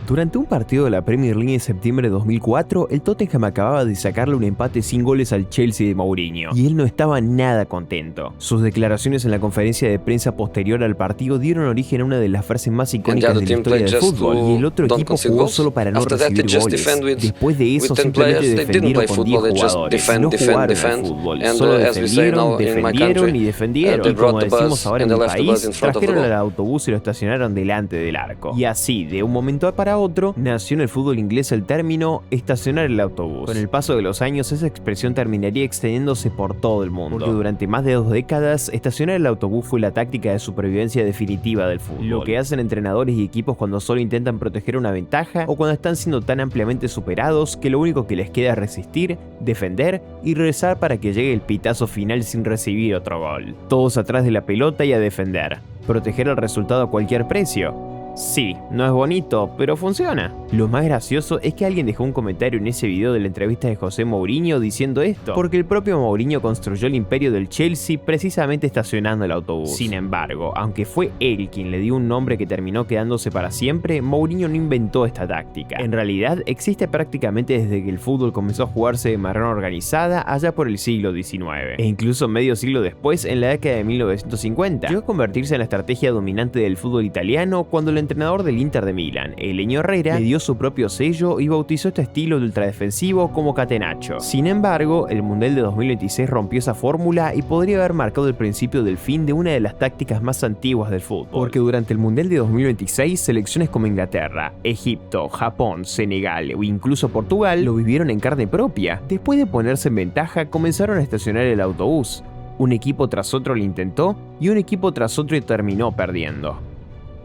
Durante un partido de la Premier League en septiembre de 2004, el Tottenham acababa de sacarle un empate sin goles al Chelsea de Mourinho, y él no estaba nada contento. Sus declaraciones en la conferencia de prensa posterior al partido dieron origen a una de las frases más icónicas de la historia del fútbol, y el otro equipo jugó solo para no recibir goles. Después de eso simplemente defendieron con 10 jugadores, no jugaron al fútbol, solo defendieron y defendieron, y como decimos ahora en mi país, trajeron al autobús y lo estacionaron delante del arco. Y así, de un momento para otro, nació en el fútbol inglés el término estacionar el autobús. Con el paso de los años, esa expresión terminaría extendiéndose por todo el mundo, porque durante más de 2 décadas, estacionar el autobús fue la táctica de supervivencia definitiva del fútbol. Lo que hacen entrenadores y equipos cuando solo intentan proteger una ventaja o cuando están siendo tan ampliamente superados que lo único que les queda es resistir, defender y rezar para que llegue el pitazo final sin recibir otro gol. Todos atrás de la pelota y a defender. Proteger el resultado a cualquier precio. Sí, no es bonito, pero funciona. Lo más gracioso es que alguien dejó un comentario en ese video de la entrevista de José Mourinho diciendo esto, porque el propio Mourinho construyó el imperio del Chelsea precisamente estacionando el autobús. Sin embargo, aunque fue él quien le dio un nombre que terminó quedándose para siempre, Mourinho no inventó esta táctica. En realidad, existe prácticamente desde que el fútbol comenzó a jugarse de manera organizada allá por el siglo XIX, e incluso medio siglo después, en la década de 1950. Llegó a convertirse en la estrategia dominante del fútbol italiano cuando el entrenador del Inter de Milán, Helenio Herrera, le dio su propio sello y bautizó este estilo de ultradefensivo como Catenaccio. Sin embargo, el Mundial de 2026 rompió esa fórmula y podría haber marcado el principio del fin de una de las tácticas más antiguas del fútbol. Porque durante el Mundial de 2026, selecciones como Inglaterra, Egipto, Japón, Senegal o incluso Portugal lo vivieron en carne propia. Después de ponerse en ventaja, comenzaron a estacionar el autobús. Un equipo tras otro lo intentó y un equipo tras otro terminó perdiendo.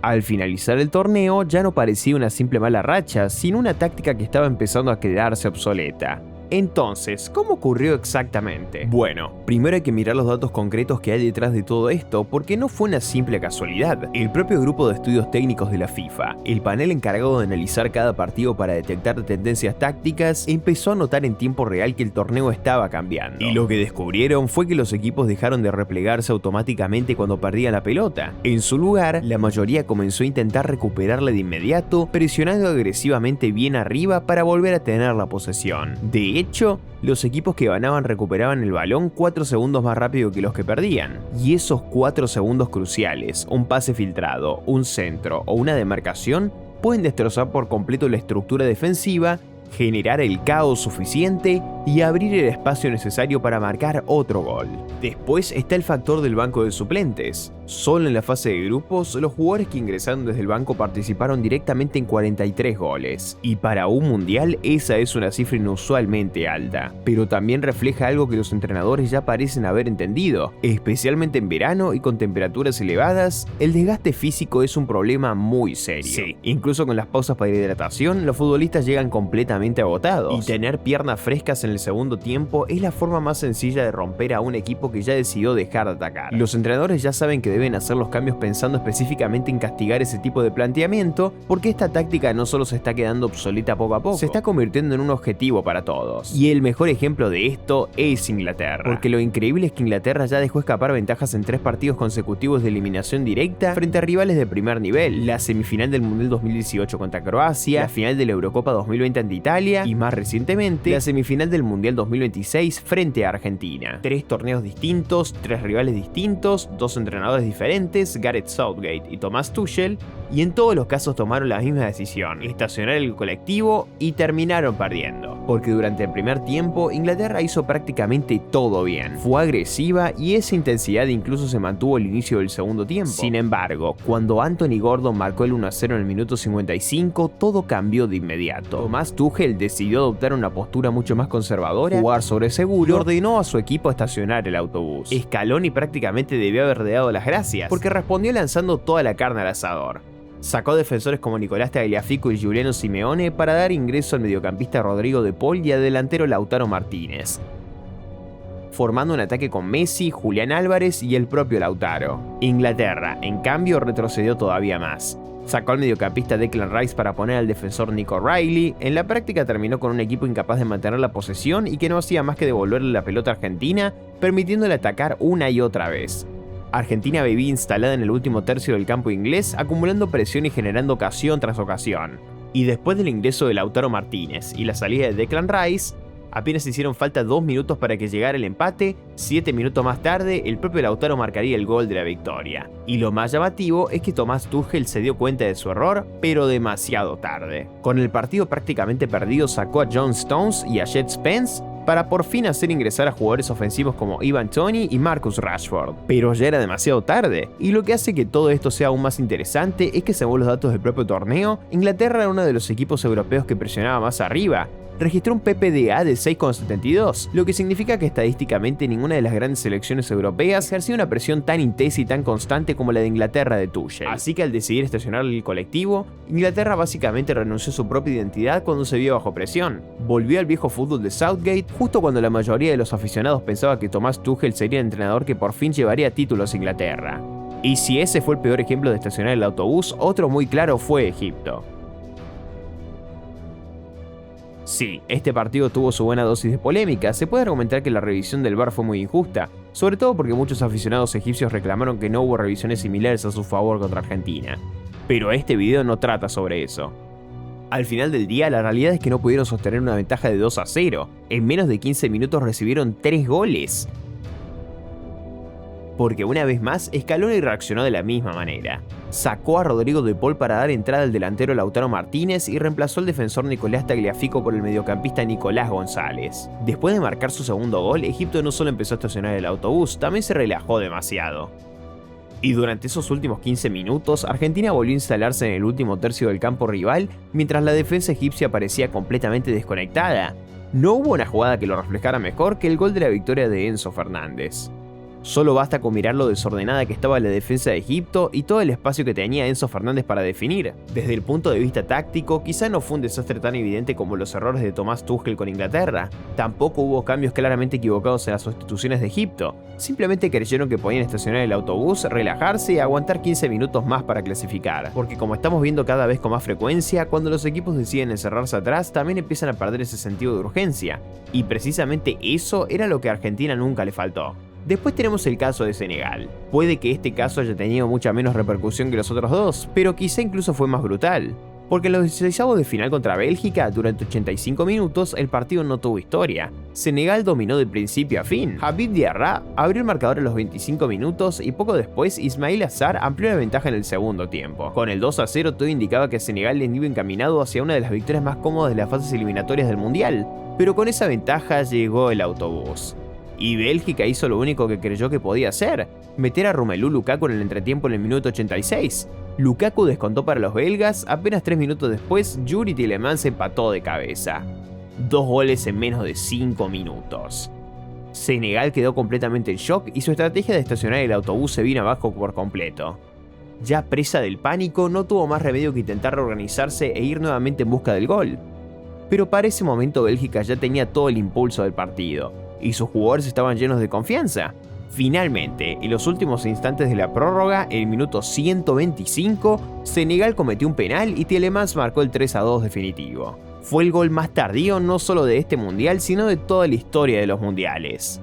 Al finalizar el torneo ya no parecía una simple mala racha, sino una táctica que estaba empezando a quedarse obsoleta. Entonces, ¿cómo ocurrió exactamente? Bueno, primero hay que mirar los datos concretos que hay detrás de todo esto, porque no fue una simple casualidad. El propio grupo de estudios técnicos de la FIFA, el panel encargado de analizar cada partido para detectar tendencias tácticas, empezó a notar en tiempo real que el torneo estaba cambiando. Y lo que descubrieron fue que los equipos dejaron de replegarse automáticamente cuando perdían la pelota. En su lugar, la mayoría comenzó a intentar recuperarla de inmediato, presionando agresivamente bien arriba para volver a tener la posesión. De hecho, los equipos que ganaban recuperaban el balón 4 segundos más rápido que los que perdían. Y esos 4 segundos cruciales, un pase filtrado, un centro o una demarcación, pueden destrozar por completo la estructura defensiva, generar el caos suficiente y abrir el espacio necesario para marcar otro gol. Después está el factor del banco de suplentes. Solo en la fase de grupos, los jugadores que ingresaron desde el banco participaron directamente en 43 goles. Y para un mundial, esa es una cifra inusualmente alta. Pero también refleja algo que los entrenadores ya parecen haber entendido. Especialmente en verano y con temperaturas elevadas, el desgaste físico es un problema muy serio. Sí, incluso con las pausas para hidratación, los futbolistas llegan completamente agotados. Y tener piernas frescas en el segundo tiempo es la forma más sencilla de romper a un equipo que ya decidió dejar de atacar. Los entrenadores ya saben que deben hacer los cambios pensando específicamente en castigar ese tipo de planteamiento, porque esta táctica no solo se está quedando obsoleta poco a poco, se está convirtiendo en un objetivo para todos. Y el mejor ejemplo de esto es Inglaterra, porque lo increíble es que Inglaterra ya dejó escapar ventajas en 3 partidos consecutivos de eliminación directa frente a rivales de primer nivel: la semifinal del Mundial 2018 contra Croacia, la final de la Eurocopa 2020 ante Italia y más recientemente la semifinal del Mundial 2026 frente a Argentina. 3 torneos distintos, 3 rivales distintos, 2 entrenadores diferentes, Gareth Southgate y Thomas Tuchel, y en todos los casos tomaron la misma decisión: estacionar el colectivo, y terminaron perdiendo. Porque durante el primer tiempo, Inglaterra hizo prácticamente todo bien. Fue agresiva y esa intensidad incluso se mantuvo al inicio del segundo tiempo. Sin embargo, cuando Anthony Gordon marcó el 1-0 en el minuto 55, todo cambió de inmediato. Thomas Tuchel decidió adoptar una postura mucho más conservadora, jugar sobre seguro, y ordenó a su equipo estacionar el autobús. Scaloni prácticamente debió haber dado las gracias, porque respondió lanzando toda la carne al asador. Sacó defensores como Nicolás Tagliafico y Giuliano Simeone para dar ingreso al mediocampista Rodrigo de Paul y al delantero Lautaro Martínez, formando un ataque con Messi, Julián Álvarez y el propio Lautaro. Inglaterra, en cambio, retrocedió todavía más. Sacó al mediocampista Declan Rice para poner al defensor Nico Riley. En la práctica terminó con un equipo incapaz de mantener la posesión y que no hacía más que devolverle la pelota a Argentina, permitiéndole atacar una y otra vez. Argentina vivía instalada en el último tercio del campo inglés, acumulando presión y generando ocasión tras ocasión. Y después del ingreso de Lautaro Martínez y la salida de Declan Rice, apenas hicieron falta 2 minutos para que llegara el empate. 7 minutos más tarde, el propio Lautaro marcaría el gol de la victoria. Y lo más llamativo es que Thomas Tuchel se dio cuenta de su error, pero demasiado tarde. Con el partido prácticamente perdido, sacó a John Stones y a Jed Spence para por fin hacer ingresar a jugadores ofensivos como Ivan Toney y Marcus Rashford. Pero ya era demasiado tarde, y lo que hace que todo esto sea aún más interesante es que, según los datos del propio torneo, Inglaterra era uno de los equipos europeos que presionaba más arriba. Registró un PPDA de 6,72, lo que significa que estadísticamente ninguna de las grandes selecciones europeas ejercía una presión tan intensa y tan constante como la de Inglaterra de Tuchel. Así que al decidir estacionar el colectivo, Inglaterra básicamente renunció a su propia identidad cuando se vio bajo presión. Volvió al viejo fútbol de Southgate justo cuando la mayoría de los aficionados pensaba que Thomas Tuchel sería el entrenador que por fin llevaría títulos a Inglaterra. Y si ese fue el peor ejemplo de estacionar el autobús, otro muy claro fue Egipto. Sí, este partido tuvo su buena dosis de polémica. Se puede argumentar que la revisión del VAR fue muy injusta, sobre todo porque muchos aficionados egipcios reclamaron que no hubo revisiones similares a su favor contra Argentina. Pero este video no trata sobre eso. Al final del día, la realidad es que no pudieron sostener una ventaja de 2-0. En menos de 15 minutos recibieron 3 goles. Porque una vez más, Scaloni reaccionó de la misma manera. Sacó a Rodrigo de Paul para dar entrada al delantero Lautaro Martínez y reemplazó al defensor Nicolás Tagliafico por el mediocampista Nicolás González. Después de marcar su segundo gol, Egipto no solo empezó a estacionar el autobús, también se relajó demasiado. Y durante esos últimos 15 minutos, Argentina volvió a instalarse en el último tercio del campo rival, mientras la defensa egipcia parecía completamente desconectada. No hubo una jugada que lo reflejara mejor que el gol de la victoria de Enzo Fernández. Solo basta con mirar lo desordenada que estaba la defensa de Egipto y todo el espacio que tenía Enzo Fernández para definir. Desde el punto de vista táctico, quizá no fue un desastre tan evidente como los errores de Thomas Tuchel con Inglaterra. Tampoco hubo cambios claramente equivocados en las sustituciones de Egipto. Simplemente creyeron que podían estacionar el autobús, relajarse y aguantar 15 minutos más para clasificar. Porque como estamos viendo cada vez con más frecuencia, cuando los equipos deciden encerrarse atrás, también empiezan a perder ese sentido de urgencia. Y precisamente eso era lo que a Argentina nunca le faltó. Después tenemos el caso de Senegal. Puede que este caso haya tenido mucha menos repercusión que los otros dos, pero quizá incluso fue más brutal. Porque en los 16avos de final contra Bélgica, durante 85 minutos, el partido no tuvo historia. Senegal dominó de principio a fin. Habib Diarra abrió el marcador a los 25 minutos y poco después Ismail Assar amplió la ventaja en el segundo tiempo. Con el 2-0 todo indicaba que Senegal le iba encaminado hacia una de las victorias más cómodas de las fases eliminatorias del Mundial, pero con esa ventaja llegó el autobús. Y Bélgica hizo lo único que creyó que podía hacer, meter a Romelu Lukaku en el entretiempo en el minuto 86. Lukaku descontó para los belgas, apenas 3 minutos después Yuri Tielemans empató de cabeza. 2 goles en menos de 5 minutos. Senegal quedó completamente en shock y su estrategia de estacionar el autobús se vino abajo por completo. Ya presa del pánico, no tuvo más remedio que intentar reorganizarse e ir nuevamente en busca del gol. Pero para ese momento Bélgica ya tenía todo el impulso del partido, y sus jugadores estaban llenos de confianza. Finalmente, en los últimos instantes de la prórroga, en el minuto 125, Senegal cometió un penal y Tielemans marcó el 3-2 definitivo. Fue el gol más tardío no solo de este mundial, sino de toda la historia de los mundiales.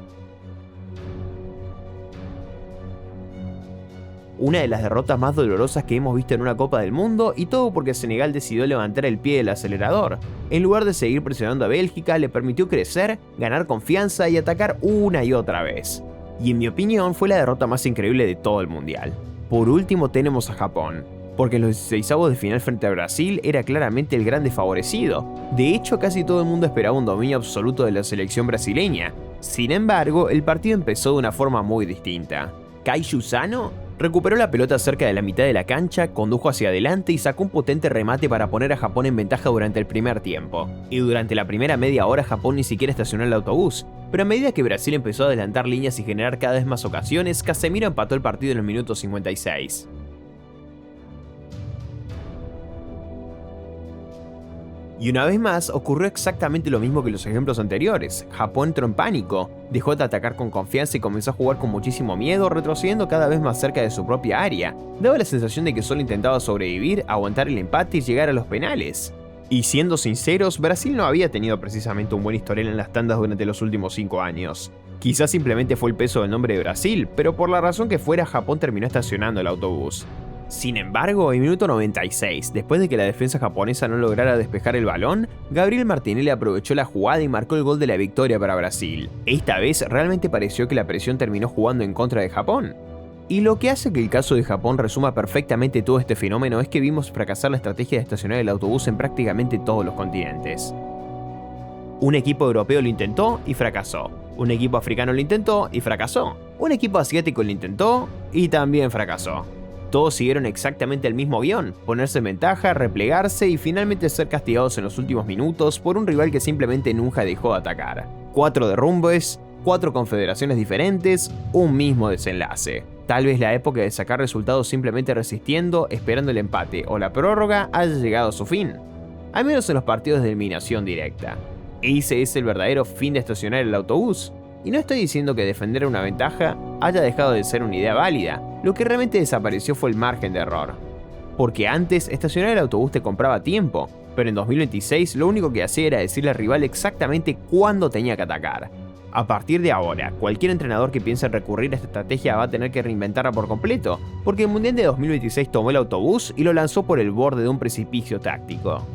Una de las derrotas más dolorosas que hemos visto en una Copa del Mundo, y todo porque Senegal decidió levantar el pie del acelerador. En lugar de seguir presionando a Bélgica, le permitió crecer, ganar confianza y atacar una y otra vez. Y en mi opinión fue la derrota más increíble de todo el mundial. Por último tenemos a Japón, porque en los 16avos de final frente a Brasil era claramente el gran desfavorecido. De hecho, casi todo el mundo esperaba un dominio absoluto de la selección brasileña. Sin embargo, el partido empezó de una forma muy distinta. Kaiju Sano recuperó la pelota cerca de la mitad de la cancha, condujo hacia adelante y sacó un potente remate para poner a Japón en ventaja durante el primer tiempo. Y durante la primera media hora Japón ni siquiera estacionó el autobús, pero a medida que Brasil empezó a adelantar líneas y generar cada vez más ocasiones, Casemiro empató el partido en el minuto 56. Y una vez más ocurrió exactamente lo mismo que los ejemplos anteriores. Japón entró en pánico, dejó de atacar con confianza y comenzó a jugar con muchísimo miedo, retrocediendo cada vez más cerca de su propia área. Daba la sensación de que solo intentaba sobrevivir, aguantar el empate y llegar a los penales. Y siendo sinceros, Brasil no había tenido precisamente un buen historial en las tandas durante los últimos 5 años. Quizás simplemente fue el peso del nombre de Brasil, pero por la razón que fuera, Japón terminó estacionando el autobús. Sin embargo, en minuto 96, después de que la defensa japonesa no lograra despejar el balón, Gabriel Martinelli aprovechó la jugada y marcó el gol de la victoria para Brasil. Esta vez realmente pareció que la presión terminó jugando en contra de Japón. Y lo que hace que el caso de Japón resuma perfectamente todo este fenómeno es que vimos fracasar la estrategia de estacionar el autobús en prácticamente todos los continentes. Un equipo europeo lo intentó y fracasó. Un equipo africano lo intentó y fracasó. Un equipo asiático lo intentó y también fracasó. Todos siguieron exactamente el mismo guión: ponerse en ventaja, replegarse y finalmente ser castigados en los últimos minutos por un rival que simplemente nunca dejó de atacar. 4 derrumbes, 4 confederaciones diferentes, un mismo desenlace. Tal vez la época de sacar resultados simplemente resistiendo, esperando el empate o la prórroga haya llegado a su fin. Al menos en los partidos de eliminación directa. Ese es el verdadero fin de estacionar el autobús. Y no estoy diciendo que defender una ventaja haya dejado de ser una idea válida. Lo que realmente desapareció fue el margen de error. Porque antes, estacionar el autobús te compraba tiempo, pero en 2026 lo único que hacía era decirle al rival exactamente cuándo tenía que atacar. A partir de ahora, cualquier entrenador que piense en recurrir a esta estrategia va a tener que reinventarla por completo, porque el Mundial de 2026 tomó el autobús y lo lanzó por el borde de un precipicio táctico.